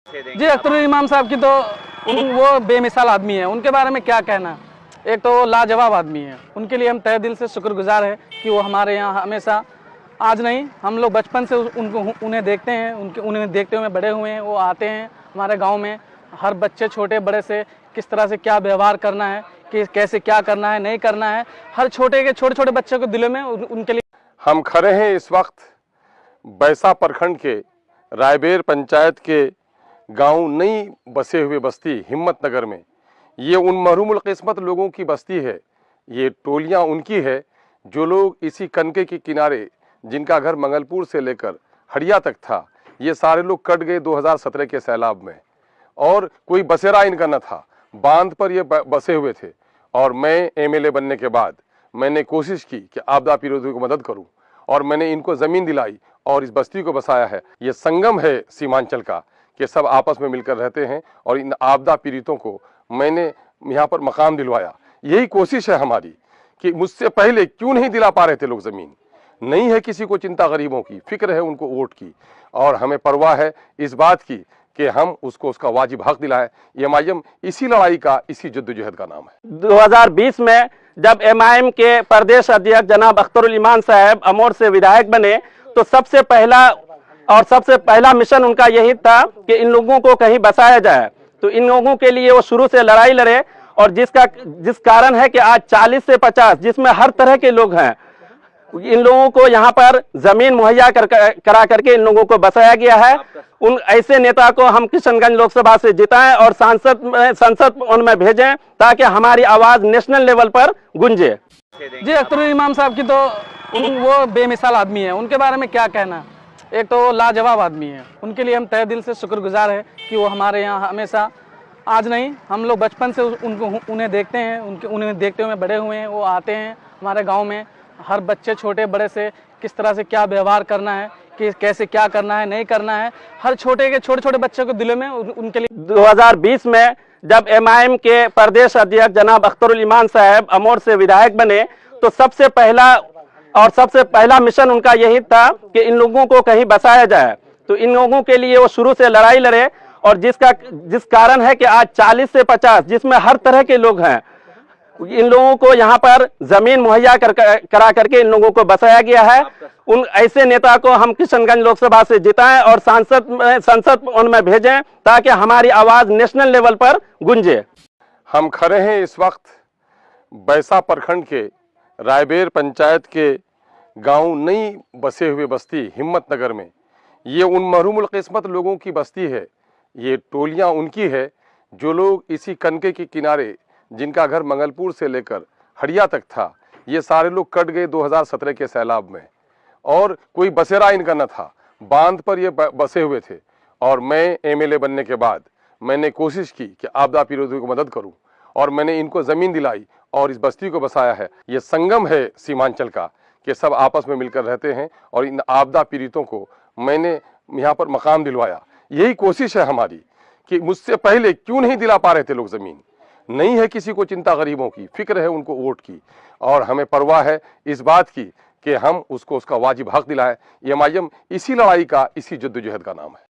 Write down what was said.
जी, अख्तरुल इमाम साहब की तो वो बेमिसाल आदमी है, उनके बारे में क्या कहना। एक तो लाजवाब आदमी है, उनके लिए हम तहे दिल से शुक्रगुजार हैं कि वो हमारे यहाँ हमेशा, आज नहीं हम लोग बचपन से उन्हें देखते हैं, उन्हें देखते हुए बड़े हुए हैं। वो आते हैं हमारे गांव में, हर बच्चे छोटे बड़े से किस तरह से क्या व्यवहार करना है, कि कैसे क्या करना है नहीं करना है, हर छोटे छोटे बच्चों के दिलों में उनके लिए। हम खड़े हैं इस वक्त बैसा प्रखंड के रायबेर पंचायत के गांव नई बसे हुए बस्ती हिम्मतनगर में। ये उन महरूमुल किस्मत लोगों की बस्ती है, ये टोलियां उनकी है जो लोग इसी कनके के किनारे, जिनका घर मंगलपुर से लेकर हड़िया तक था, ये सारे लोग कट गए 2017 के सैलाब में और कोई बसेरा इनका न था। बांध पर ये बसे हुए थे और मैं एमएलए बनने के बाद मैंने कोशिश की कि आपदा पीड़ितों को मदद करूं और मैंने इनको ज़मीन दिलाई और इस बस्ती को बसाया है। ये संगम है सीमांचल का कि सब आपस में मिलकर रहते हैं और इन आपदा पीड़ितों को मैंने यहाँ पर मकाम दिलवाया। यही कोशिश है हमारी कि मुझसे पहले क्यों नहीं दिला पा रहे थे लोग ज़मीन। नहीं है किसी को चिंता गरीबों की, फिक्र है उनको वोट की और हमें परवाह है इस बात की कि हम उसको उसका वाजिब हक दिलाएं। एमआईएम इसी लड़ाई का, इसी जद्दोजहद का नाम है। 2020 में जब एमआईएम के प्रदेश अध्यक्ष जनाब अख्तरुल इमाम साहब अमोर से विधायक बने तो सबसे पहला मिशन उनका यही था कि इन लोगों को कहीं बसाया जाए। तो इन लोगों के लिए वो शुरू से लड़ाई लड़े और जिस कारण है कि आज 40 से 50 जिसमें हर तरह के लोग हैं, इन लोगों को यहाँ पर जमीन मुहैया करा करके इन लोगों को बसाया गया है। उन ऐसे नेता को हम किशनगंज लोकसभा से जिताएं और संसद उनमें भेजें ताकि हमारी आवाज नेशनल लेवल पर गूंजे। जी, अख्तरुल इमाम साहब की तो वो बेमिसाल आदमी है, उनके बारे में क्या कहना। एक तो लाजवाब आदमी है, उनके लिए हम तहे दिल से शुक्रगुजार हैं कि वो हमारे यहाँ हमेशा, आज नहीं हम लोग बचपन से उन्हें देखते हैं, उन्हें देखते हुए बड़े हुए हैं। वो आते हैं हमारे गाँव में, हर बच्चे छोटे बड़े से किस तरह से क्या व्यवहार करना है, कि कैसे क्या करना है नहीं करना है, हर छोटे बच्चों के दिलों में उनके लिए। 2020 में जब एमआईएम के प्रदेश अध्यक्ष जनाब अख्तरुल इमाम साहब अमोर से विधायक बने तो सबसे पहला मिशन उनका यही था कि इन लोगों को कहीं बसाया जाए। तो इन लोगों के लिए वो शुरू से लड़ाई लड़े और जिस कारण है कि आज 40 से 50 जिसमें हर तरह के लोग हैं, इन लोगों को यहाँ पर जमीन मुहैया करा करके इन लोगों को बसाया गया है। उन ऐसे नेता को हम किशनगंज लोकसभा से जिताएं और संसद उनमें भेजें ताकि हमारी आवाज नेशनल लेवल पर गूंजे। हम खड़े हैं इस वक्त बैसा प्रखंड के रायबेर पंचायत के गांव नई बसे हुए बस्ती हिम्मतनगर में। ये उन महरूमुल किस्मत लोगों की बस्ती है, ये टोलियां उनकी है जो लोग इसी कनके के किनारे, जिनका घर मंगलपुर से लेकर हड़िया तक था, ये सारे लोग कट गए 2017 के सैलाब में और कोई बसेरा इनका न था। बांध पर ये बसे हुए थे और मैं एमएलए बनने के बाद मैंने कोशिश की कि आपदा पीड़ितों को मदद करूं और मैंने इनको ज़मीन दिलाई और इस बस्ती को बसाया है। ये संगम है सीमांचल का कि सब आपस में मिलकर रहते हैं और इन आपदा पीड़ितों को मैंने यहाँ पर मकाम दिलवाया। यही कोशिश है हमारी कि मुझसे पहले क्यों नहीं दिला पा रहे थे लोग ज़मीन। नहीं है किसी को चिंता गरीबों की, फिक्र है उनको वोट की और हमें परवाह है इस बात की कि हम उसको उसका वाजिब हक दिलाएं। एमआईएम इसी लड़ाई का, इसी जद्दोजहद का नाम है।